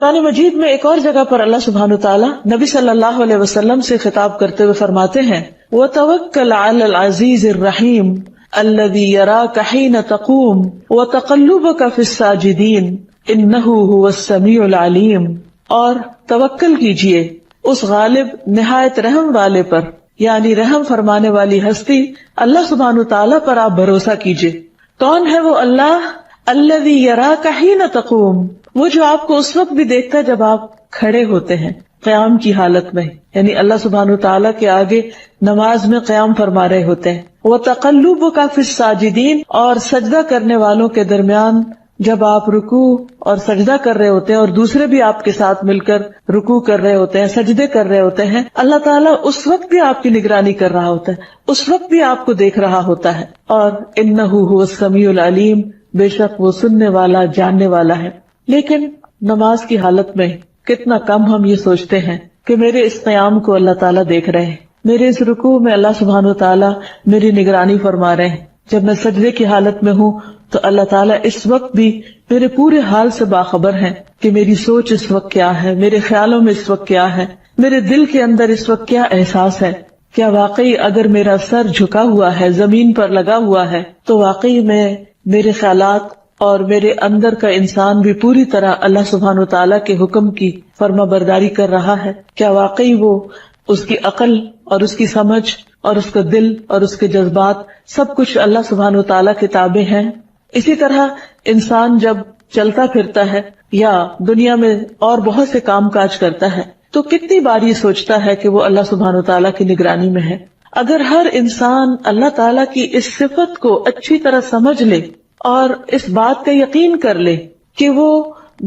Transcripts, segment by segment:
قرآن مجید میں ایک اور جگہ پر اللہ سبحانہ تعالیٰ نبی صلی اللہ علیہ وسلم سے خطاب کرتے ہوئے فرماتے ہیں وَتَوَكَّلْ عَلَى الْعَزِيزِ الرَّحِيمِ الَّذِي يَرَاكَ حِينَ تَقُومُ وَتَقَلُّبَكَ فِي السَّاجِدِينَ إِنَّهُ هُوَ السَّمِيعُ الْعَلِيمُ، اور توکل کیجئے اس غالب نہایت رحم والے پر، یعنی رحم فرمانے والی ہستی اللہ سبحانہ تعالیٰ پر آپ بھروسہ کیجئے۔ کون ہے وہ اللہ؟ الذی یراک حین تقوم، وہ جو آپ کو اس وقت بھی دیکھتا ہے جب آپ کھڑے ہوتے ہیں قیام کی حالت میں، یعنی اللہ سبحانہ تعالیٰ کے آگے نماز میں قیام فرما رہے ہوتے ہیں۔ وتقلبک فی الساجدین، اور سجدہ کرنے والوں کے درمیان جب آپ رکوع اور سجدہ کر رہے ہوتے ہیں اور دوسرے بھی آپ کے ساتھ مل کر رکوع کر رہے ہوتے ہیں، سجدے کر رہے ہوتے ہیں، اللہ تعالیٰ اس وقت بھی آپ کی نگرانی کر رہا ہوتا ہے، اس وقت بھی آپ کو دیکھ رہا ہوتا ہے۔ اور انہ هو السمیع العلیم، بے شک وہ سننے والا جاننے والا ہے۔ لیکن نماز کی حالت میں کتنا کم ہم یہ سوچتے ہیں کہ میرے اس قیام کو اللہ تعالیٰ دیکھ رہے ہیں، میرے اس رکوع میں اللہ سبحانہ تعالیٰ میری نگرانی فرما رہے ہیں، جب میں سجدے کی حالت میں ہوں تو اللہ تعالیٰ اس وقت بھی میرے پورے حال سے باخبر ہیں کہ میری سوچ اس وقت کیا ہے، میرے خیالوں میں اس وقت کیا ہے، میرے دل کے اندر اس وقت کیا احساس ہے۔ کیا واقعی اگر میرا سر جھکا ہوا ہے، زمین پر لگا ہوا ہے، تو واقعی میں میرے خیالات اور میرے اندر کا انسان بھی پوری طرح اللہ سبحانہ تعالیٰ کے حکم کی فرما برداری کر رہا ہے؟ کیا واقعی وہ اس کی عقل اور اس کی سمجھ اور اس کا دل اور اس کے جذبات سب کچھ اللہ سبحانہ تعالیٰ کے تابع ہیں؟ اسی طرح انسان جب چلتا پھرتا ہے یا دنیا میں اور بہت سے کام کاج کرتا ہے تو کتنی بار یہ سوچتا ہے کہ وہ اللہ سبحانہ تعالیٰ کی نگرانی میں ہے۔ اگر ہر انسان اللہ تعالیٰ کی اس صفت کو اچھی طرح سمجھ لے اور اس بات کا یقین کر لے کہ وہ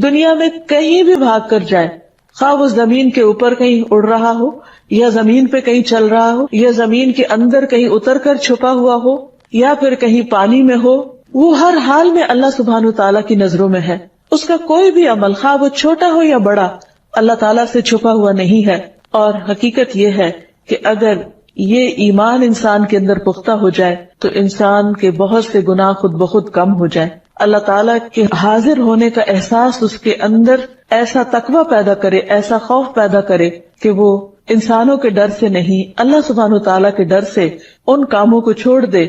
دنیا میں کہیں بھی بھاگ کر جائے، خواہ وہ زمین کے اوپر کہیں اڑ رہا ہو یا زمین پہ کہیں چل رہا ہو یا زمین کے اندر کہیں اتر کر چھپا ہوا ہو یا پھر کہیں پانی میں ہو، وہ ہر حال میں اللہ سبحانہ تعالیٰ کی نظروں میں ہے۔ اس کا کوئی بھی عمل خواہ وہ چھوٹا ہو یا بڑا اللہ تعالیٰ سے چھپا ہوا نہیں ہے۔ اور حقیقت یہ ہے کہ اگر یہ ایمان انسان کے اندر پختہ ہو جائے تو انسان کے بہت سے گناہ خود بخود کم ہو جائیں۔ اللہ تعالیٰ کے حاضر ہونے کا احساس اس کے اندر ایسا تقوی پیدا کرے، ایسا خوف پیدا کرے کہ وہ انسانوں کے ڈر سے نہیں، اللہ سبحانہ تعالیٰ کے ڈر سے ان کاموں کو چھوڑ دے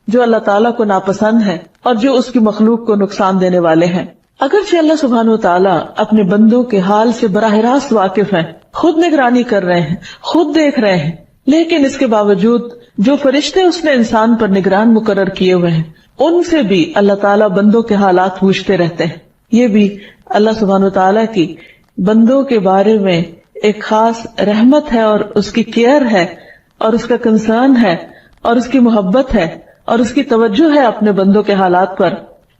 جو اللہ تعالیٰ کو ناپسند ہے اور جو اس کی مخلوق کو نقصان دینے والے ہیں۔ اگرچہ اللہ سبحانہ تعالیٰ اپنے بندوں کے حال سے براہ راست واقف ہیں، خود نگرانی کر رہے ہیں، خود دیکھ رہے ہیں، لیکن اس کے باوجود جو فرشتے اس نے انسان پر نگران مقرر کیے ہوئے ہیں ان سے بھی اللہ تعالیٰ بندوں کے حالات پوچھتے رہتے ہیں۔ یہ بھی اللہ سبحانہ تعالیٰ کی بندوں کے بارے میں ایک خاص رحمت ہے اور اس کی کیئر ہے اور اس کا کنسرن ہے اور اس کی محبت ہے اور اس کی توجہ ہے اپنے بندوں کے حالات پر۔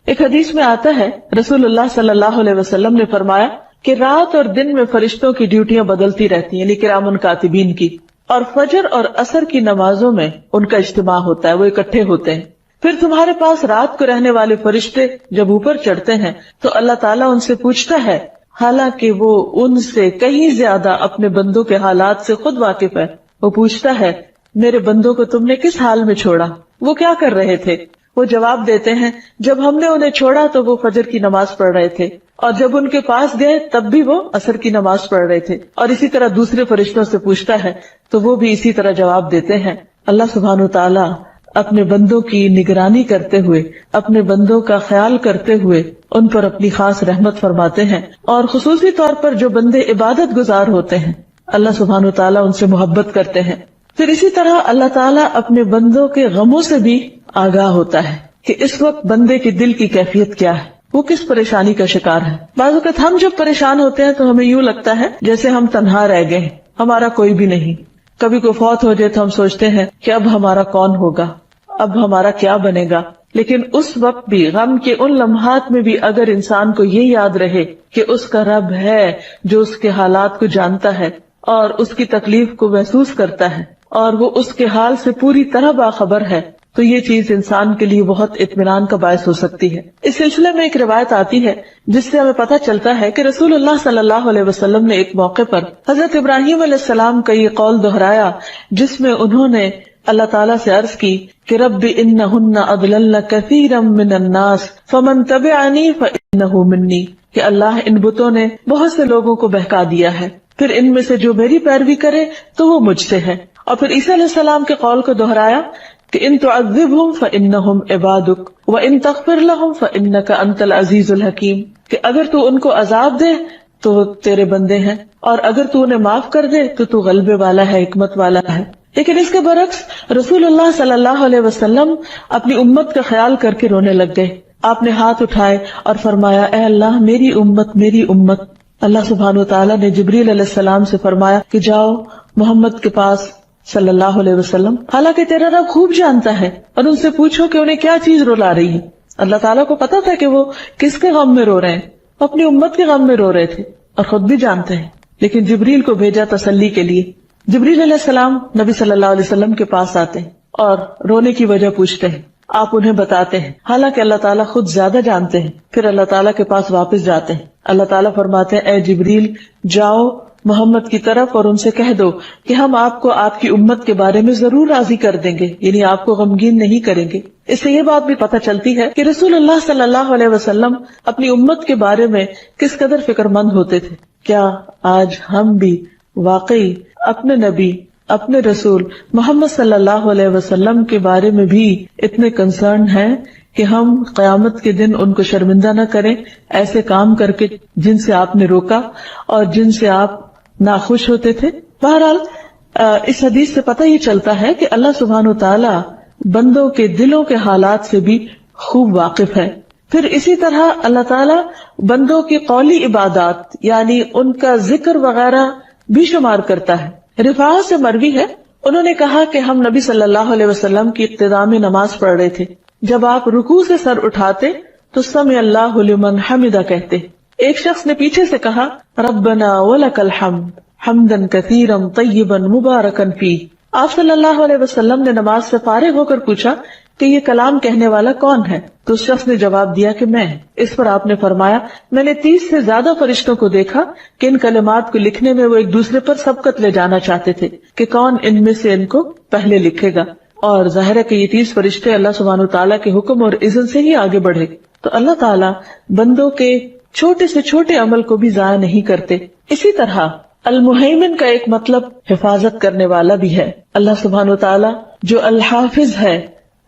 ایک حدیث میں آتا ہے رسول اللہ صلی اللہ علیہ وسلم نے فرمایا کہ رات اور دن میں فرشتوں کی ڈیوٹیاں بدلتی رہتی ہیں، کرام کاتبین کی، اور فجر اور عصر کی نمازوں میں ان کا اجتماع ہوتا ہے، وہ اکٹھے ہوتے ہیں۔ پھر تمہارے پاس رات کو رہنے والے فرشتے جب اوپر چڑھتے ہیں تو اللہ تعالیٰ ان سے پوچھتا ہے، حالانکہ وہ ان سے کہیں زیادہ اپنے بندوں کے حالات سے خود واقف ہے۔ وہ پوچھتا ہے، میرے بندوں کو تم نے کس حال میں چھوڑا؟ وہ کیا کر رہے تھے؟ وہ جواب دیتے ہیں، جب ہم نے انہیں چھوڑا تو وہ فجر کی نماز پڑھ رہے تھے، اور جب ان کے پاس گئے تب بھی وہ عصر کی نماز پڑھ رہے تھے۔ اور اسی طرح دوسرے فرشتوں سے پوچھتا ہے تو وہ بھی اسی طرح جواب دیتے ہیں۔ اللہ سبحانہ تعالیٰ اپنے بندوں کی نگرانی کرتے ہوئے، اپنے بندوں کا خیال کرتے ہوئے ان پر اپنی خاص رحمت فرماتے ہیں، اور خصوصی طور پر جو بندے عبادت گزار ہوتے ہیں اللہ سبحانہ تعالیٰ ان سے محبت کرتے ہیں۔ پھر اسی طرح اللہ تعالیٰ اپنے بندوں کے غموں سے بھی آگاہ ہوتا ہے کہ اس وقت بندے کے دل کی کیفیت کیا ہے، وہ کس پریشانی کا شکار ہے۔ بعض اوقات ہم جب پریشان ہوتے ہیں تو ہمیں یوں لگتا ہے جیسے ہم تنہا رہ گئے، ہمارا کوئی بھی نہیں۔ کبھی کوئی فوت ہو جائے تو ہم سوچتے ہیں کہ اب ہمارا کون ہوگا، اب ہمارا کیا بنے گا۔ لیکن اس وقت بھی، غم کے ان لمحات میں بھی، اگر انسان کو یہ یاد رہے کہ اس کا رب ہے جو اس کے حالات کو جانتا ہے اور اس کی تکلیف کو محسوس کرتا ہے اور وہ اس کے حال سے پوری طرح باخبر ہے، تو یہ چیز انسان کے لیے بہت اطمینان کا باعث ہو سکتی ہے۔ اس سلسلے میں ایک روایت آتی ہے جس سے ہمیں پتہ چلتا ہے کہ رسول اللہ صلی اللہ علیہ وسلم نے ایک موقع پر حضرت ابراہیم علیہ السلام کا یہ قول دہرایا جس میں انہوں نے اللہ تعالیٰ سے عرض کی کہ رب انہن اضللن کثیرا من الناس فمن تبعنی فانہ منی۔ کہ اللہ ان بتوں نے بہت سے لوگوں کو بہکا دیا ہے، پھر ان میں سے جو میری پیروی کرے تو وہ مجھ سے ہے۔ اور پھر عیسیٰ علیہ السلام کے قول کو دہرایا کہ ان تعذبہم فانہم عبادک وان تغفر لہم فانک انت العزیز الحکیم، کہ اگر تو ان کو عذاب دے تو وہ تیرے بندے ہیں، اور اگر تو انہیں معاف کر دے تو تو غلبے والا ہے، حکمت والا ہے۔ لیکن اس کے برعکس رسول اللہ صلی اللہ علیہ وسلم اپنی امت کا خیال کر کے رونے لگ گئے۔ آپ نے ہاتھ اٹھائے اور فرمایا، اے اللہ میری امت میری امت۔ اللہ سبحانہ وتعالیٰ نے جبریل علیہ السلام سے فرمایا کہ جاؤ محمد کے پاس صلی اللہ علیہ وسلم، حالانکہ تیرا رب خوب جانتا ہے، اور ان سے پوچھو کہ انہیں کیا چیز رلا رہی ہے۔ اللہ تعالیٰ کو پتا تھا کہ وہ کس کے غم میں رو رہے ہیں، وہ اپنی امت کے غم میں رو رہے تھے اور خود بھی جانتے ہیں، لیکن جبریل کو بھیجا تسلی کے لیے۔ جبریل علیہ السلام نبی صلی اللہ علیہ وسلم کے پاس آتے ہیں اور رونے کی وجہ پوچھتے ہیں، آپ انہیں بتاتے ہیں، حالانکہ اللہ تعالیٰ خود زیادہ جانتے ہیں۔ پھر اللہ تعالیٰ کے پاس واپس جاتے ہیں، اللہ تعالیٰ فرماتے ہیں، اے جبریل جاؤ محمد کی طرف اور ان سے کہہ دو کہ ہم آپ کو آپ کی امت کے بارے میں ضرور راضی کر دیں گے، یعنی آپ کو غمگین نہیں کریں گے۔ اس سے یہ بات بھی پتہ چلتی ہے کہ رسول اللہ صلی اللہ علیہ وسلم اپنی امت کے بارے میں کس قدر فکر مند ہوتے تھے۔ کیا آج ہم بھی واقعی اپنے نبی اپنے رسول محمد صلی اللہ علیہ وسلم کے بارے میں بھی اتنے کنسرن ہیں کہ ہم قیامت کے دن ان کو شرمندہ نہ کریں ایسے کام کر کے جن سے آپ نے روکا اور جن سے آپ ناخوش ہوتے تھے؟ بہرحال اس حدیث سے پتہ یہ چلتا ہے کہ اللہ سبحانہ وتعالی بندوں کے دلوں کے حالات سے بھی خوب واقف ہے۔ پھر اسی طرح اللہ تعالیٰ بندوں کی قولی عبادات یعنی ان کا ذکر وغیرہ بھی شمار کرتا ہے۔ رفاع سے مروی ہے، انہوں نے کہا کہ ہم نبی صلی اللہ علیہ وسلم کی ابتدا میں نماز پڑھ رہے تھے، جب آپ رکوع سے سر اٹھاتے تو سمع اللہ لمن حمدہ کہتے، ایک شخص نے پیچھے سے کہا ربنا ولک الحمد حمدا کثیرا طیبا مبارکا فیہ۔ آپ صلی اللہ علیہ وسلم نے نماز سے فارغ ہو کر پوچھا کہ یہ کلام کہنے والا کون ہے؟ تو اس شخص نے جواب دیا کہ میں۔ اس پر آپ نے فرمایا، میں نے 30 سے زیادہ فرشتوں کو دیکھا کہ ان کلمات کو لکھنے میں وہ ایک دوسرے پر سبقت لے جانا چاہتے تھے کہ کون ان میں سے ان کو پہلے لکھے گا، اور ظاہر ہے کہ یہ 30 فرشتے اللہ سبحانہ وتعالیٰ کے حکم اور اذن سے ہی آگے بڑھے۔ تو اللہ تعالیٰ بندوں کے چھوٹے سے چھوٹے عمل کو بھی ضائع نہیں کرتے۔ اسی طرح المہیمن کا ایک مطلب حفاظت کرنے والا بھی ہے۔ اللہ سبحانہ وتعالیٰ جو الحافظ ہے،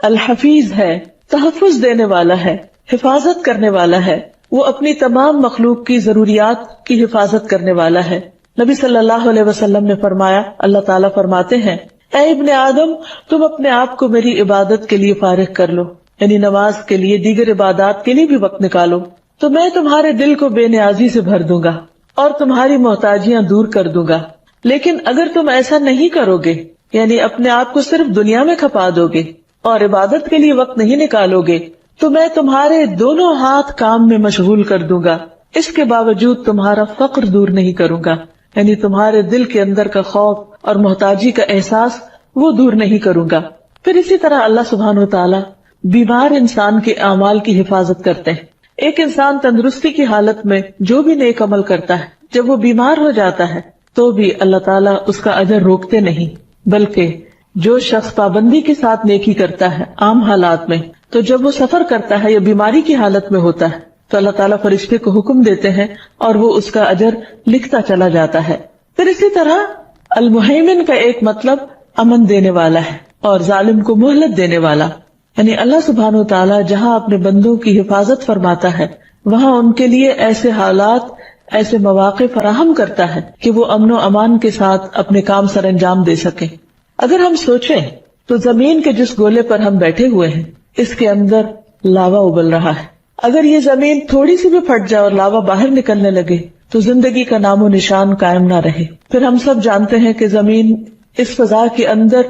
الحفیظ ہے، تحفظ دینے والا ہے، حفاظت کرنے والا ہے، وہ اپنی تمام مخلوق کی ضروریات کی حفاظت کرنے والا ہے۔ نبی صلی اللہ علیہ وسلم نے فرمایا، اللہ تعالیٰ فرماتے ہیں، اے ابن آدم تم اپنے آپ کو میری عبادت کے لیے فارغ کر لو، یعنی نماز کے لیے، دیگر عبادات کے لیے بھی وقت نکالو، تو میں تمہارے دل کو بے نیازی سے بھر دوں گا اور تمہاری محتاجیاں دور کر دوں گا۔ لیکن اگر تم ایسا نہیں کرو گے، یعنی اپنے آپ کو صرف دنیا میں کھپا دو گے اور عبادت کے لیے وقت نہیں نکالو گے، تو میں تمہارے دونوں ہاتھ کام میں مشغول کر دوں گا، اس کے باوجود تمہارا فقر دور نہیں کروں گا، یعنی تمہارے دل کے اندر کا خوف اور محتاجی کا احساس وہ دور نہیں کروں گا۔ پھر اسی طرح اللہ سبحانہ وتعالی بیمار انسان کے اعمال کی حفاظت کرتے ہیں۔ ایک انسان تندرستی کی حالت میں جو بھی نیک عمل کرتا ہے، جب وہ بیمار ہو جاتا ہے تو بھی اللہ تعالیٰ اس کا اجر روکتے نہیں، بلکہ جو شخص پابندی کے ساتھ نیکی کرتا ہے عام حالات میں، تو جب وہ سفر کرتا ہے یا بیماری کی حالت میں ہوتا ہے تو اللہ تعالیٰ فرشتے کو حکم دیتے ہیں اور وہ اس کا اجر لکھتا چلا جاتا ہے۔ پھر اسی طرح المہیمن کا ایک مطلب امن دینے والا ہے اور ظالم کو مہلت دینے والا، یعنی اللہ سبحانہ وتعالیٰ جہاں اپنے بندوں کی حفاظت فرماتا ہے وہاں ان کے لیے ایسے حالات، ایسے مواقع فراہم کرتا ہے کہ وہ امن و امان کے ساتھ اپنے کام سر انجام دے سکیں۔ اگر ہم سوچیں تو زمین کے جس گولے پر ہم بیٹھے ہوئے ہیں اس کے اندر لاوا ابل رہا ہے، اگر یہ زمین تھوڑی سی بھی پھٹ جائے اور لاوا باہر نکلنے لگے تو زندگی کا نام و نشان قائم نہ رہے۔ پھر ہم سب جانتے ہیں کہ زمین اس فضا کے اندر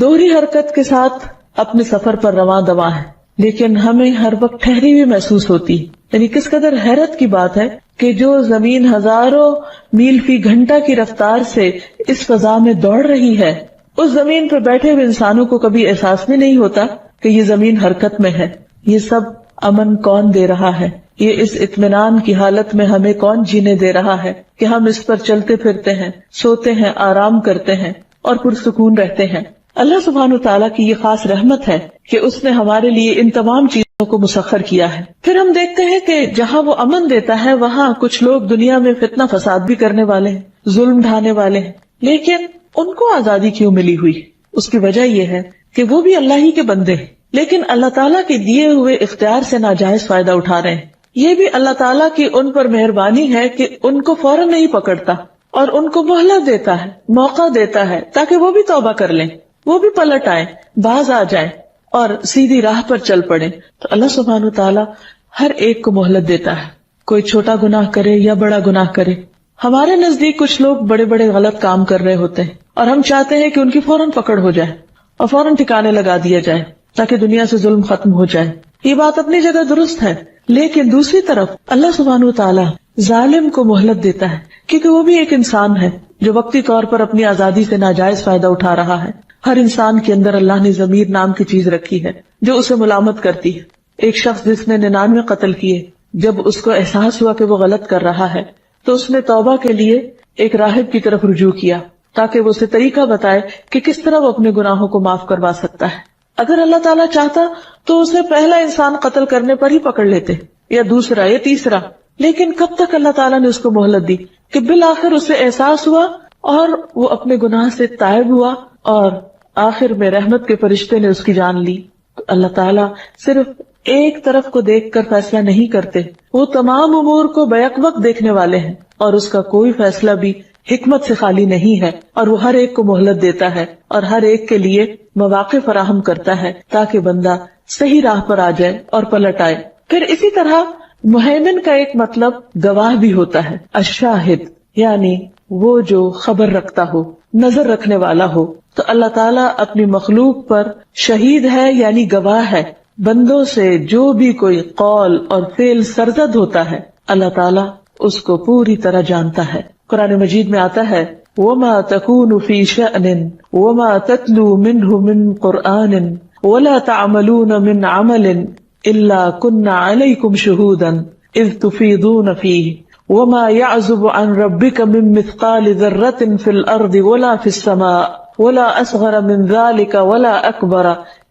دوہری حرکت کے ساتھ اپنے سفر پر رواں دواں ہے، لیکن ہمیں ہر وقت ٹھہری ہوئی محسوس ہوتی ہے۔ یعنی کس قدر حیرت کی بات ہے کہ جو زمین ہزاروں میل فی گھنٹہ کی رفتار سے اس فضا میں دوڑ رہی ہے، اس زمین پر بیٹھے ہوئے انسانوں کو کبھی احساس بھی نہیں ہوتا کہ یہ زمین حرکت میں ہے۔ یہ سب امن کون دے رہا ہے؟ یہ اس اطمینان کی حالت میں ہمیں کون جینے دے رہا ہے کہ ہم اس پر چلتے پھرتے ہیں، سوتے ہیں، آرام کرتے ہیں اور پرسکون رہتے ہیں؟ اللہ سبحانہ وتعالیٰ کی یہ خاص رحمت ہے کہ اس نے ہمارے لیے ان تمام چیزوں کو مسخر کیا ہے۔ پھر ہم دیکھتے ہیں کہ جہاں وہ امن دیتا ہے وہاں کچھ لوگ دنیا میں فتنہ فساد بھی کرنے والے ہیں، ظلم ڈھانے والے ہیں، لیکن ان کو آزادی کیوں ملی ہوئی؟ اس کی وجہ یہ ہے کہ وہ بھی اللہ ہی کے بندے ہیں، لیکن اللہ تعالیٰ کے دیے ہوئے اختیار سے ناجائز فائدہ اٹھا رہے ہیں۔ یہ بھی اللہ تعالیٰ کی ان پر مہربانی ہے کہ ان کو فوراً نہیں پکڑتا اور ان کو مہلت دیتا ہے، موقع دیتا ہے تاکہ وہ بھی توبہ کر لیں، وہ بھی پلٹ آئیں، باز آ جائیں اور سیدھی راہ پر چل پڑے۔ تو اللہ سبحانہ تعالیٰ ہر ایک کو مہلت دیتا ہے، کوئی چھوٹا گناہ کرے یا بڑا گناہ کرے۔ ہمارے نزدیک کچھ لوگ بڑے بڑے غلط کام کر رہے ہوتے ہیں اور ہم چاہتے ہیں کہ ان کی فوراً پکڑ ہو جائے اور فوراً ٹھکانے لگا دیا جائے تاکہ دنیا سے ظلم ختم ہو جائے۔ یہ بات اپنی جگہ درست ہے، لیکن دوسری طرف اللہ سبحانہ تعالیٰ ظالم کو مہلت دیتا ہے کیونکہ وہ بھی ایک انسان ہے جو وقتی طور پر اپنی آزادی سے ناجائز فائدہ اٹھا رہا ہے۔ ہر انسان کے اندر اللہ نے ضمیر نام کی چیز رکھی ہے جو اسے ملامت کرتی ہے۔ ایک شخص جس نے 99 قتل کیے، جب اس کو احساس ہوا کہ وہ غلط کر رہا ہے تو اس نے توبہ کے لیے ایک راہب کی طرف رجوع کیا تاکہ وہ اسے طریقہ بتائے کہ کس طرح وہ اپنے گناہوں کو معاف کروا سکتا ہے۔ اگر اللہ تعالیٰ چاہتا تو اسے پہلا انسان قتل کرنے پر ہی پکڑ لیتے یا دوسرا یا تیسرا، لیکن کب تک اللہ تعالیٰ نے اس کو مہلت دی کہ بالآخر اسے احساس ہوا اور وہ اپنے گناہ سے تائب ہوا اور آخر میں رحمت کے فرشتے نے اس کی جان لی۔ تو اللہ تعالیٰ صرف ایک طرف کو دیکھ کر فیصلہ نہیں کرتے، وہ تمام امور کو بیک وقت دیکھنے والے ہیں اور اس کا کوئی فیصلہ بھی حکمت سے خالی نہیں ہے، اور وہ ہر ایک کو مہلت دیتا ہے اور ہر ایک کے لیے مواقع فراہم کرتا ہے تاکہ بندہ صحیح راہ پر آ جائے اور پلٹ آئے۔ پھر اسی طرح مہیمن کا ایک مطلب گواہ بھی ہوتا ہے، الشاہد، یعنی وہ جو خبر رکھتا ہو، نظر رکھنے والا ہو۔ تو اللہ تعالیٰ اپنی مخلوق پر شہید ہے یعنی گواہ ہے۔ بندوں سے جو بھی کوئی قول اور فعل سرزد ہوتا ہے اللہ تعالیٰ اس کو پوری طرح جانتا ہے۔ قرآن مجید میں آتا ہے وَمَا تَكُونُ فِي شَأْنٍ وَمَا تَتْلُو مِنْهُ مِنْ قُرْآنٍ وَلَا تَعْمَلُونَ مِنْ عَمَلٍ إِلَّا كُنَّا عَلَيْكُمْ شُهُودًا إِذْ تُفِيضُونَ فِيهِ وَمَا يَعْزُبُ عَنْ رَبِّكَ مِنْ مِثْقَالِ ذَرَّةٍ فِي الْأَرْضِ وَلَا فِي السَّمَاءِ وَلَا أَصْغَرَ مِنْ ذَلِكَ وَلَا أَكْبَرَ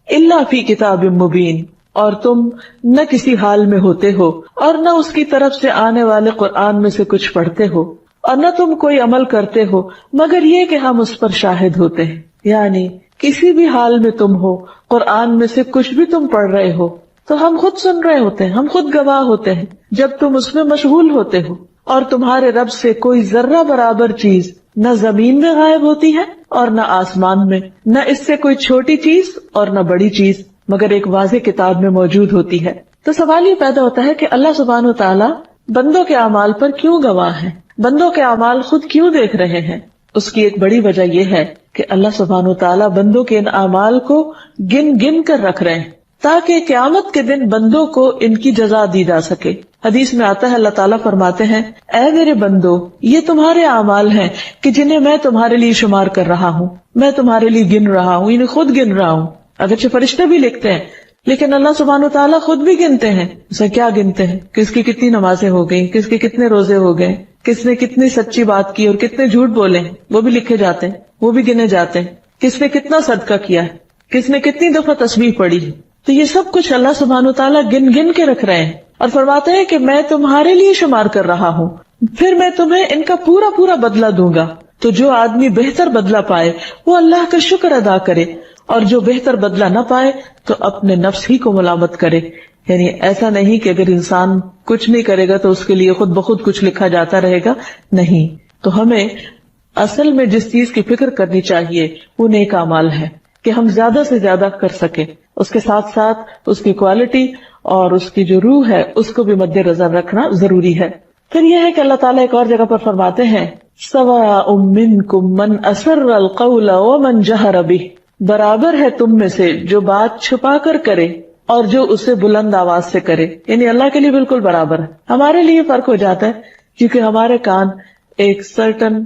إِلَّا فِي كِتَابٍ مُبِينٍ۔ اور تم نہ کسی حال میں ہوتے ہو اور نہ اس کی طرف سے آنے والے قرآن میں سے کچھ پڑھتے ہو اور نہ تم کوئی عمل کرتے ہو مگر یہ کہ ہم اس پر شاہد ہوتے ہیں۔ یعنی کسی بھی حال میں تم ہو، قرآن میں سے کچھ بھی تم پڑھ رہے ہو تو ہم خود سن رہے ہوتے ہیں، ہم خود گواہ ہوتے ہیں جب تم اس میں مشغول ہوتے ہو۔ اور تمہارے رب سے کوئی ذرہ برابر چیز نہ زمین میں غائب ہوتی ہے اور نہ آسمان میں، نہ اس سے کوئی چھوٹی چیز اور نہ بڑی چیز مگر ایک واضح کتاب میں موجود ہوتی ہے۔ تو سوال یہ پیدا ہوتا ہے کہ اللہ سبحانہ وتعالیٰ بندوں کے اعمال پر کیوں گواہ ہے؟ بندوں کے اعمال خود کیوں دیکھ رہے ہیں؟ اس کی ایک بڑی وجہ یہ ہے کہ اللہ سبحانہ وتعالیٰ بندوں کے ان اعمال کو گن گن کر رکھ رہے ہیں تاکہ قیامت کے دن بندوں کو ان کی جزا دی جا سکے۔ حدیث میں آتا ہے اللہ تعالیٰ فرماتے ہیں اے میرے بندو، یہ تمہارے اعمال ہیں کہ جنہیں میں تمہارے لیے شمار کر رہا ہوں، میں تمہارے لیے گن رہا ہوں، انہیں خود گن رہا ہوں۔ اگرچہ فرشتے بھی لکھتے ہیں لیکن اللہ سبحانہ وتعالیٰ خود بھی گنتے ہیں۔ اسے کیا گنتے ہیں؟ کس کی کتنی نمازیں ہو گئی، کس کے کتنے روزے ہو گئے، کس نے کتنی سچی بات کی اور کتنے جھوٹ بولے، وہ بھی لکھے جاتے ہیں، وہ بھی گنے جاتے ہیں۔ کس نے کتنا صدقہ کیا ہے، کس نے کتنی دفعہ تسبیح پڑھی ہے۔ تو یہ سب کچھ اللہ سبحانہ وتعالیٰ گن گن کے رکھ رہے ہیں اور فرماتے ہیں کہ میں تمہارے لیے شمار کر رہا ہوں، پھر میں تمہیں ان کا پورا پورا بدلہ دوں گا۔ تو جو آدمی بہتر بدلہ پائے وہ اللہ کا شکر ادا کرے، اور جو بہتر بدلہ نہ پائے تو اپنے نفس ہی کو ملامت کرے۔ یعنی ایسا نہیں کہ اگر انسان کچھ نہیں کرے گا تو اس کے لیے خود بخود کچھ لکھا جاتا رہے گا، نہیں۔ تو ہمیں اصل میں جس چیز کی فکر کرنی چاہیے وہ نیک اعمال ہے کہ ہم زیادہ سے زیادہ کر سکیں، اس کے ساتھ ساتھ اس کی کوالٹی اور اس کی جو روح ہے اس کو بھی مد نظر رکھنا ضروری ہے۔ پھر یہ ہے کہ اللہ تعالیٰ ایک اور جگہ پر فرماتے ہیں سواء منکم من اسر القول ومن جہر بہ، برابر ہے تم میں سے جو بات چھپا کر کرے اور جو اسے بلند آواز سے کرے۔ یعنی اللہ کے لیے بالکل برابر ہے، ہمارے لیے فرق ہو جاتا ہے کیونکہ ہمارے کان ایک سرٹن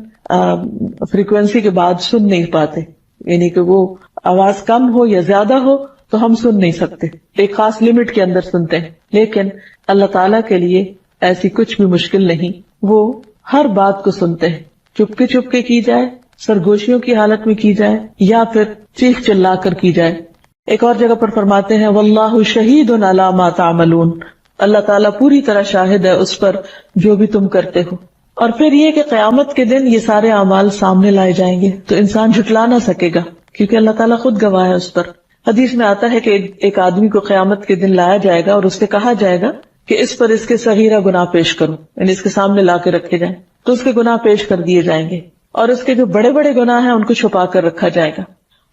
فریکوینسی کے بعد سن نہیں پاتے، یعنی کہ وہ آواز کم ہو یا زیادہ ہو تو ہم سن نہیں سکتے، ایک خاص لمٹ کے اندر سنتے ہیں۔ لیکن اللہ تعالیٰ کے لیے ایسی کچھ بھی مشکل نہیں، وہ ہر بات کو سنتے ہیں، چپکے کی جائے، سرگوشیوں کی حالت میں کی جائے یا پھر چیخ چلا کر کی جائے۔ ایک اور جگہ پر فرماتے ہیں واللہ شہید علی ما تعملون، اللہ تعالیٰ پوری طرح شاہد ہے اس پر جو بھی تم کرتے ہو. اور پھر یہ کہ قیامت کے دن یہ سارے اعمال سامنے لائے جائیں گے تو انسان جھٹلا نہ سکے گا، کیونکہ اللہ تعالیٰ خود گواہ ہے اس پر. حدیث میں آتا ہے کہ ایک آدمی کو قیامت کے دن لایا جائے گا اور اس سے کہا جائے گا کہ اس پر اس کے صغیرہ گناہ پیش کرو، یعنی اس کے سامنے لا کے رکھے جائیں تو اس کے گناہ پیش کر دیے جائیں گے، اور اس کے جو بڑے بڑے گناہ ہیں ان کو چھپا کر رکھا جائے گا.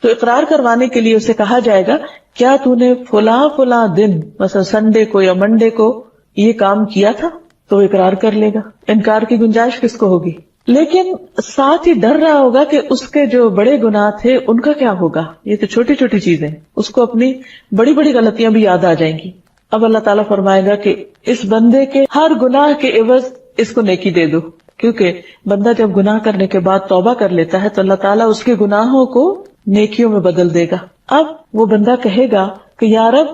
تو اقرار کروانے کے لیے اسے کہا جائے گا کیا تو نے فلاں دن مثلا سنڈے کو یا منڈے کو یہ کام کیا تھا، تو وہ اقرار کر لے گا. انکار کی گنجائش کس کو ہوگی؟ لیکن ساتھ ہی ڈر رہا ہوگا کہ اس کے جو بڑے گناہ تھے ان کا کیا ہوگا. یہ تو چھوٹی چھوٹی چیزیں، اس کو اپنی بڑی بڑی غلطیاں بھی یاد آ جائیں گی. اب اللہ تعالیٰ فرمائے گا کہ اس بندے کے ہر گناہ کے عوض اس کو نیکی دے دو، کیونکہ بندہ جب گناہ کرنے کے بعد توبہ کر لیتا ہے تو اللہ تعالیٰ اس کے گناہوں کو نیکیوں میں بدل دے گا. اب وہ بندہ کہے گا کہ یا رب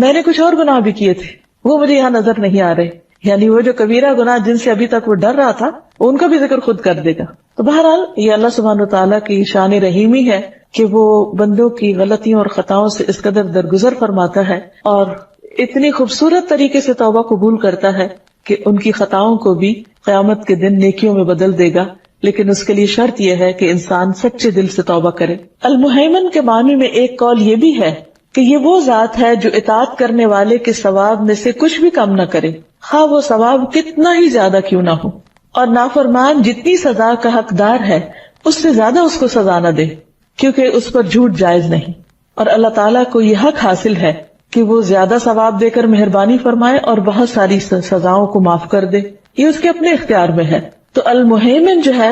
میں نے کچھ اور گناہ بھی کیے تھے، وہ مجھے یہاں نظر نہیں آ رہے، یعنی وہ جو کبیرہ گناہ جن سے ابھی تک وہ ڈر رہا تھا ان کا بھی ذکر خود کر دے گا. تو بہرحال یہ اللہ سبحانہ وتعالیٰ کی شان رحیمی ہے کہ وہ بندوں کی غلطیوں اور خطاؤں سے اس قدر درگزر فرماتا ہے اور اتنی خوبصورت طریقے سے توبہ قبول کرتا ہے کہ ان کی خطاؤں کو بھی قیامت کے دن نیکیوں میں بدل دے گا. لیکن اس کے لیے شرط یہ ہے کہ انسان سچے دل سے توبہ کرے. المہیمن کے معنی میں ایک قول یہ بھی ہے کہ یہ وہ ذات ہے جو اطاعت کرنے والے کے ثواب میں سے کچھ بھی کم نہ کرے، خواہ وہ ثواب کتنا ہی زیادہ کیوں نہ ہو، اور نافرمان جتنی سزا کا حقدار ہے اس سے زیادہ اس کو سزا نہ دے، کیونکہ اس پر جھوٹ جائز نہیں. اور اللہ تعالیٰ کو یہ حق حاصل ہے کہ وہ زیادہ ثواب دے کر مہربانی فرمائے اور بہت ساری سزاؤں کو معاف کر دے، یہ اس کے اپنے اختیار میں ہے. تو المہیمن جو ہے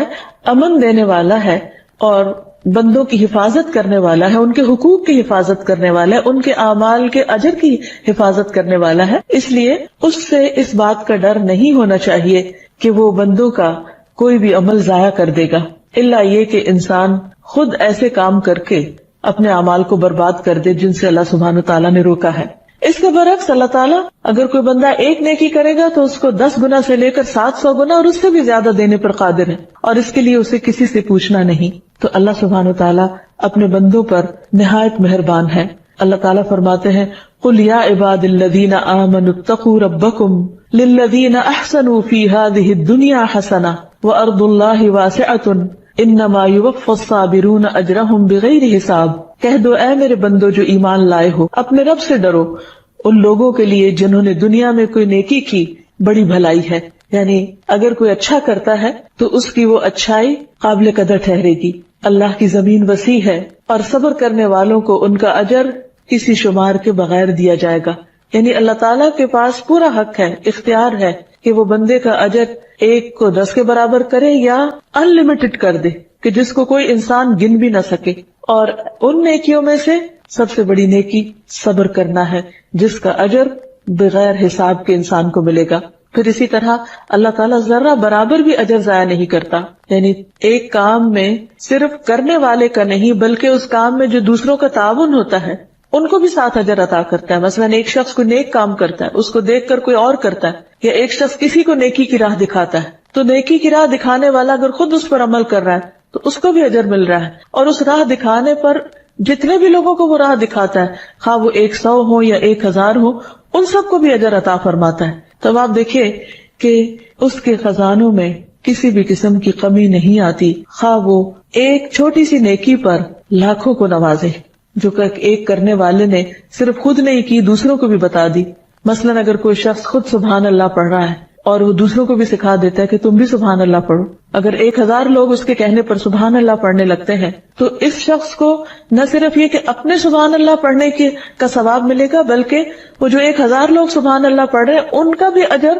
امن دینے والا ہے اور بندوں کی حفاظت کرنے والا ہے، ان کے حقوق کی حفاظت کرنے والا ہے، ان کے اعمال کے اجر کی حفاظت کرنے والا ہے. اس لیے اس سے اس بات کا ڈر نہیں ہونا چاہیے کہ وہ بندوں کا کوئی بھی عمل ضائع کر دے گا، الا یہ کہ انسان خود ایسے کام کر کے اپنے اعمال کو برباد کر دے جن سے اللہ سبحانہ تعالیٰ نے روکا ہے. اس کے برعکس اللہ تعالیٰ اگر کوئی بندہ ایک نیکی کرے گا تو اس کو 10 گنا سے لے کر 700 گنا اور اس سے بھی زیادہ دینے پر قادر ہے، اور اس کے لیے اسے کسی سے پوچھنا نہیں. تو اللہ سبحانہ تعالیٰ اپنے بندوں پر نہایت مہربان ہے. اللہ تعالیٰ فرماتے ہیں قُلْ يَا عِبَادِ الَّذِينَ آمَنُوا اتَّقُوا رَبَّكُمْ لِلَّذِينَ أَحْسَنُوا فِي هَذِهِ الدُّنْيَا حَسَنَةٌ وَأَرْضُ اللَّهِ وَاسِعَةٌ انما یوفی الصابرون اجرہم بغیر حساب. کہہ دو اے میرے بندو جو ایمان لائے ہو، اپنے رب سے ڈرو ان لوگوں کے لیے جنہوں نے دنیا میں کوئی نیکی کی، بڑی بھلائی ہے. یعنی اگر کوئی اچھا کرتا ہے تو اس کی وہ اچھائی قابل قدر ٹھہرے گی. اللہ کی زمین وسیع ہے اور صبر کرنے والوں کو ان کا اجر کسی شمار کے بغیر دیا جائے گا. یعنی اللہ تعالیٰ کے پاس پورا حق ہے، اختیار ہے کہ وہ بندے کا اجر 1 کو 10 کے برابر کرے یا ان لمیٹڈ کر دے کہ جس کو کوئی انسان گن بھی نہ سکے. اور ان نیکیوں میں سے سب سے بڑی نیکی صبر کرنا ہے جس کا اجر بغیر حساب کے انسان کو ملے گا. پھر اسی طرح اللہ تعالیٰ ذرہ برابر بھی اجر ضائع نہیں کرتا. یعنی ایک کام میں صرف کرنے والے کا نہیں بلکہ اس کام میں جو دوسروں کا تعاون ہوتا ہے ان کو بھی ساتھ اجر عطا کرتا ہے. مثلا ایک شخص کو نیک کام کرتا ہے، اس کو دیکھ کر کوئی اور کرتا ہے، یا ایک شخص کسی کو نیکی کی راہ دکھاتا ہے تو نیکی کی راہ دکھانے والا اگر خود اس پر عمل کر رہا ہے تو اس کو بھی اجر مل رہا ہے. اور اس راہ دکھانے پر جتنے بھی لوگوں کو وہ راہ دکھاتا ہے، خواہ وہ 100 ہو یا 1000 ہو، ان سب کو بھی اجر عطا فرماتا ہے. تو اب آپ دیکھیے کہ اس کے خزانوں میں کسی بھی قسم کی کمی نہیں آتی، خواہ وہ ایک چھوٹی سی نیکی پر لاکھوں کو نوازے جو کہ ایک کرنے والے نے صرف خود نہیں کی، دوسروں کو بھی بتا دی. مثلا اگر کوئی شخص خود سبحان اللہ پڑھ رہا ہے اور وہ دوسروں کو بھی سکھا دیتا ہے کہ تم بھی سبحان اللہ پڑھو، اگر 1000 لوگ اس کے کہنے پر سبحان اللہ پڑھنے لگتے ہیں تو اس شخص کو نہ صرف یہ کہ اپنے سبحان اللہ پڑھنے کا ثواب ملے گا، بلکہ وہ جو 1000 لوگ سبحان اللہ پڑھ رہے ہیں ان کا بھی اجر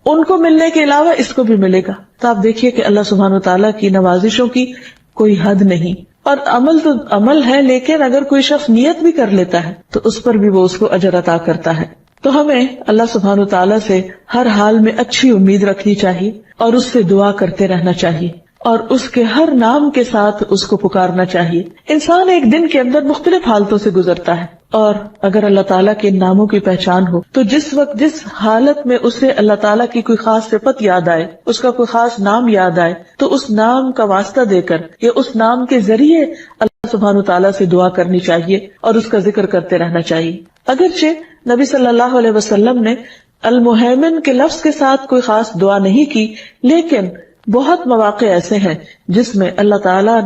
ان کو ملنے کے علاوہ اس کو بھی ملے گا. تو آپ دیکھیے کہ اللہ سبحانہ وتعالیٰ کی نوازشوں کی کوئی حد نہیں. اور عمل تو عمل ہے، لیکن اگر کوئی شخص نیت بھی کر لیتا ہے تو اس پر بھی وہ اس کو اجر عطا کرتا ہے. تو ہمیں اللہ سبحانہ وتعالیٰ سے ہر حال میں اچھی امید رکھنی چاہیے اور اس سے دعا کرتے رہنا چاہیے اور اس کے ہر نام کے ساتھ اس کو پکارنا چاہیے. انسان ایک دن کے اندر مختلف حالتوں سے گزرتا ہے، اور اگر اللہ تعالیٰ کے ان ناموں کی پہچان ہو تو جس وقت جس حالت میں اسے اللہ تعالیٰ کی کوئی خاص صفت یاد آئے، اس کا کوئی خاص نام یاد آئے، تو اس نام کا واسطہ دے کر یا اس نام کے ذریعے سبحانہ تعالیٰ سے دعا کرنی چاہیے اور اس کا ذکر کرتے رہنا چاہیے. اگرچہ نبی صلی اللہ علیہ وسلم نے المہیمن کے لفظ کے ساتھ کوئی خاص دعا نہیں کی، لیکن بہت مواقع ایسے ہیں جس میں اللہ تعالیٰ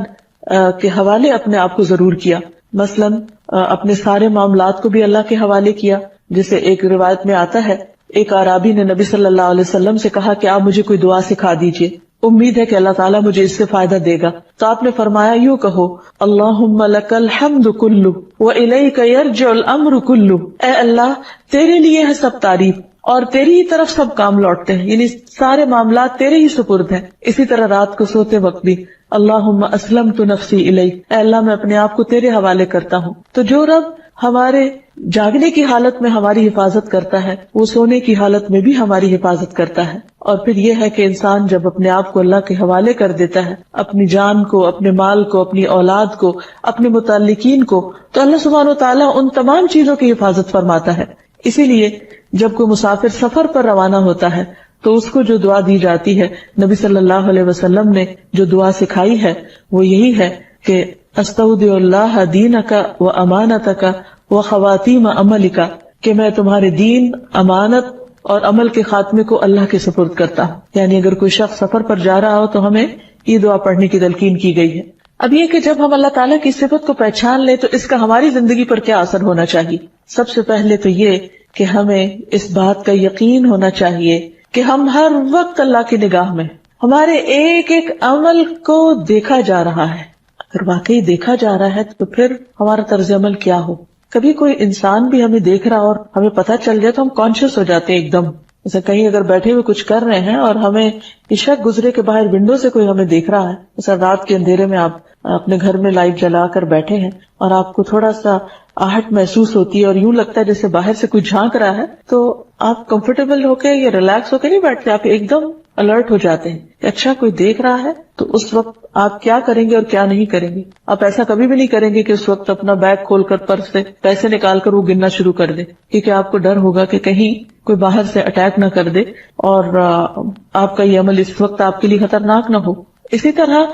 کے حوالے اپنے آپ کو ضرور کیا. مثلا اپنے سارے معاملات کو بھی اللہ کے حوالے کیا، جسے ایک روایت میں آتا ہے ایک اعرابی نے نبی صلی اللہ علیہ وسلم سے کہا کہ آپ مجھے کوئی دعا سکھا دیجئے، امید ہے کہ اللہ تعالیٰ مجھے اس سے فائدہ دے گا. تو آپ نے فرمایا یوں کہو، اللہم لک الحمد کلہ وإلیک یرجع الامر کلہ، اے اللہ تیرے لیے ہے سب تعریف اور تیری ہی طرف سب کام لوٹتے ہیں، یعنی سارے معاملات تیرے ہی سپرد ہیں. اسی طرح رات کو سوتے وقت بھی اللہم اسلمت نفسی الیک، اے اللہ میں اپنے آپ کو تیرے حوالے کرتا ہوں. تو جو رب ہمارے جاگنے کی حالت میں ہماری حفاظت کرتا ہے وہ سونے کی حالت میں بھی ہماری حفاظت کرتا ہے. اور پھر یہ ہے کہ انسان جب اپنے آپ کو اللہ کے حوالے کر دیتا ہے، اپنی جان کو، اپنے مال کو، اپنی اولاد کو، اپنے متعلقین کو، تو اللہ سبحانہ و تعالیٰ ان تمام چیزوں کی حفاظت فرماتا ہے. اسی لیے جب کوئی مسافر سفر پر روانہ ہوتا ہے تو اس کو جو دعا دی جاتی ہے، نبی صلی اللہ علیہ وسلم نے جو دعا سکھائی ہے وہ یہی ہے کہ استودع اللہ دینک و امانتک و خواتیم عملک، کہ میں تمہارے دین، امانت اور عمل کے خاتمے کو اللہ کے سپرد کرتا ہوں. یعنی اگر کوئی شخص سفر پر جا رہا ہو تو ہمیں یہ دعا پڑھنے کی تلقین کی گئی ہے. اب یہ کہ جب ہم اللہ تعالیٰ کی صفت کو پہچان لیں تو اس کا ہماری زندگی پر کیا اثر ہونا چاہیے. سب سے پہلے تو یہ کہ ہمیں اس بات کا یقین ہونا چاہیے کہ ہم ہر وقت اللہ کی نگاہ میں ہمارے ایک ایک عمل کو دیکھا جا رہا ہے. اگر واقعی دیکھا جا رہا ہے تو پھر ہمارا طرز عمل کیا ہو. کبھی کوئی انسان بھی ہمیں دیکھ رہا اور ہمیں پتہ چل جائے تو ہم کانشیس ہو جاتے ہیں ایک دم. جیسے کہیں اگر بیٹھے ہوئے کچھ کر رہے ہیں اور ہمیں یہ شک گزرے کہ باہر ونڈو سے کوئی ہمیں دیکھ رہا ہے. جیسے رات کے اندھیرے میں آپ اپنے گھر میں لائٹ جلا کر بیٹھے ہیں اور آپ کو تھوڑا سا آہٹ محسوس ہوتی ہے اور یوں لگتا ہے جیسے باہر سے کوئی جھانک رہا ہے، تو آپ کمفرٹیبل ہو کے یا ریلیکس ہو کے نہیں بیٹھتے، آپ ایک دم الرٹ ہو جاتے ہیں کہ اچھا کوئی دیکھ رہا ہے. تو اس وقت آپ کیا کریں گے اور کیا نہیں کریں گے. آپ ایسا کبھی بھی نہیں کریں گے کہ اس وقت اپنا بیگ کھول کر پرس سے پیسے نکال کر وہ گننا شروع کر دے، کیونکہ آپ کو ڈر ہوگا کہ کہیں کوئی باہر سے اٹیک نہ کر دے اور آپ کا یہ عمل اس وقت آپ کے لیے خطرناک نہ ہو. اسی طرح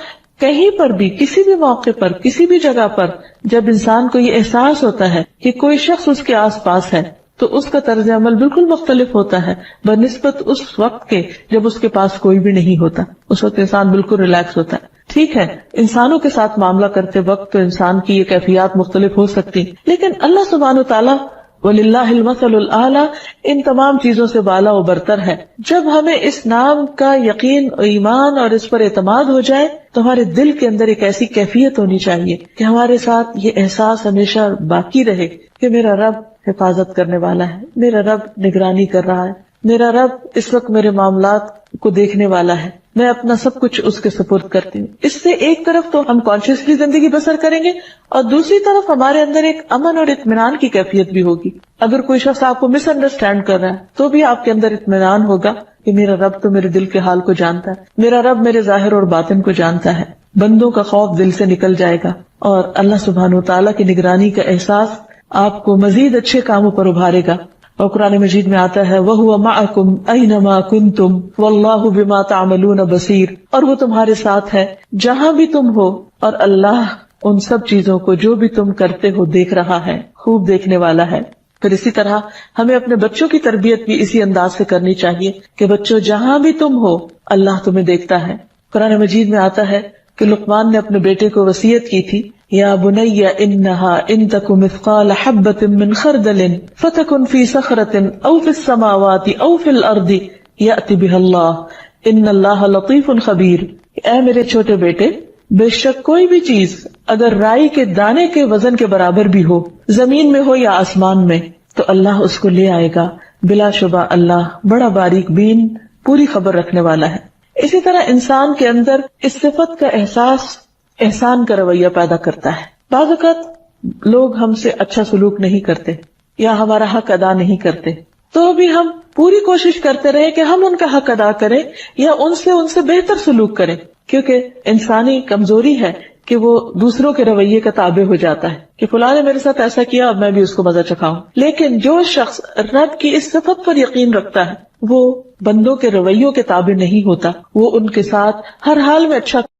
کہیں پر بھی، کسی بھی موقع پر، کسی بھی جگہ پر جب انسان کو یہ احساس ہوتا ہے کہ کوئی شخص اس کے آس پاس ہے تو اس کا طرز عمل بالکل مختلف ہوتا ہے بنسبت اس وقت کے جب اس کے پاس کوئی بھی نہیں ہوتا. اس وقت انسان بالکل ریلیکس ہوتا ہے. ٹھیک ہے، انسانوں کے ساتھ معاملہ کرتے وقت تو انسان کی یہ کیفیات مختلف ہو سکتی، لیکن اللہ سبحانہ تعالیٰ وَلِلَّهِ الْمَثَلُ الْأَعْلَى ان تمام چیزوں سے بالا و برتر ہے. جب ہمیں اس نام کا یقین، ایمان اور اس پر اعتماد ہو جائے تو ہمارے دل کے اندر ایک ایسی کیفیت ہونی چاہیے کہ ہمارے ساتھ یہ احساس ہمیشہ باقی رہے کہ میرا رب حفاظت کرنے والا ہے، میرا رب نگرانی کر رہا ہے، میرا رب اس وقت میرے معاملات کو دیکھنے والا ہے، میں اپنا سب کچھ اس کے سپرد کرتی ہوں. اس سے ایک طرف تو ہم کانشیسلی زندگی بسر کریں گے اور دوسری طرف ہمارے اندر ایک امن اور اطمینان کی کیفیت بھی ہوگی. اگر کوئی شخص آپ کو مس انڈرسٹینڈ کر رہا ہے تو بھی آپ کے اندر اطمینان ہوگا کہ میرا رب تو میرے دل کے حال کو جانتا ہے، میرا رب میرے ظاہر اور باطن کو جانتا ہے. بندوں کا خوف دل سے نکل جائے گا اور اللہ سبحانہ و تعالیٰ کی نگرانی کا احساس آپ کو مزید اچھے کاموں پر ابھارے گا. اور قرآن مجید میں آتا ہے وَهُوَ مَعَكُمْ أَيْنَمَا كُنْتُمْ وَاللَّهُ بِمَا تَعْمَلُونَ بَصِيرٌ، اور وہ تمہارے ساتھ ہے جہاں بھی تم ہو اور اللہ ان سب چیزوں کو جو بھی تم کرتے ہو دیکھ رہا ہے، خوب دیکھنے والا ہے. پھر اسی طرح ہمیں اپنے بچوں کی تربیت بھی اسی انداز سے کرنی چاہیے کہ بچوں جہاں بھی تم ہو اللہ تمہیں دیکھتا ہے. قرآن مجید میں آتا ہے کہ لقمان نے اپنے بیٹے کو وصیت کی تھی یا بنی انہا ان تک مثقال حبۃ من خردل فتکن فی صخرۃ او فی السماوات او فی الارض یأتی بها اللہ ان اللہ لطیف خبیر. اے میرے چھوٹے بیٹے، بے شک کوئی بھی چیز اگر رائی کے دانے کے وزن کے برابر بھی ہو، زمین میں ہو یا آسمان میں، تو اللہ اس کو لے آئے گا. بلا شبہ اللہ بڑا باریک بین، پوری خبر رکھنے والا ہے. اسی طرح انسان کے اندر اس صفت کا احساس احسان کا رویہ پیدا کرتا ہے. بعض اوقات لوگ ہم سے اچھا سلوک نہیں کرتے یا ہمارا حق ادا نہیں کرتے تو بھی ہم پوری کوشش کرتے رہے کہ ہم ان کا حق ادا کریں یا ان سے بہتر سلوک کریں، کیونکہ انسانی کمزوری ہے کہ وہ دوسروں کے رویے کا تابع ہو جاتا ہے کہ فلاں نے میرے ساتھ ایسا کیا اب میں بھی اس کو مزہ چکھاؤں. لیکن جو شخص رب کی اس صفت پر یقین رکھتا ہے وہ بندوں کے رویوں کے تابع نہیں ہوتا، وہ ان کے ساتھ ہر حال میں اچھا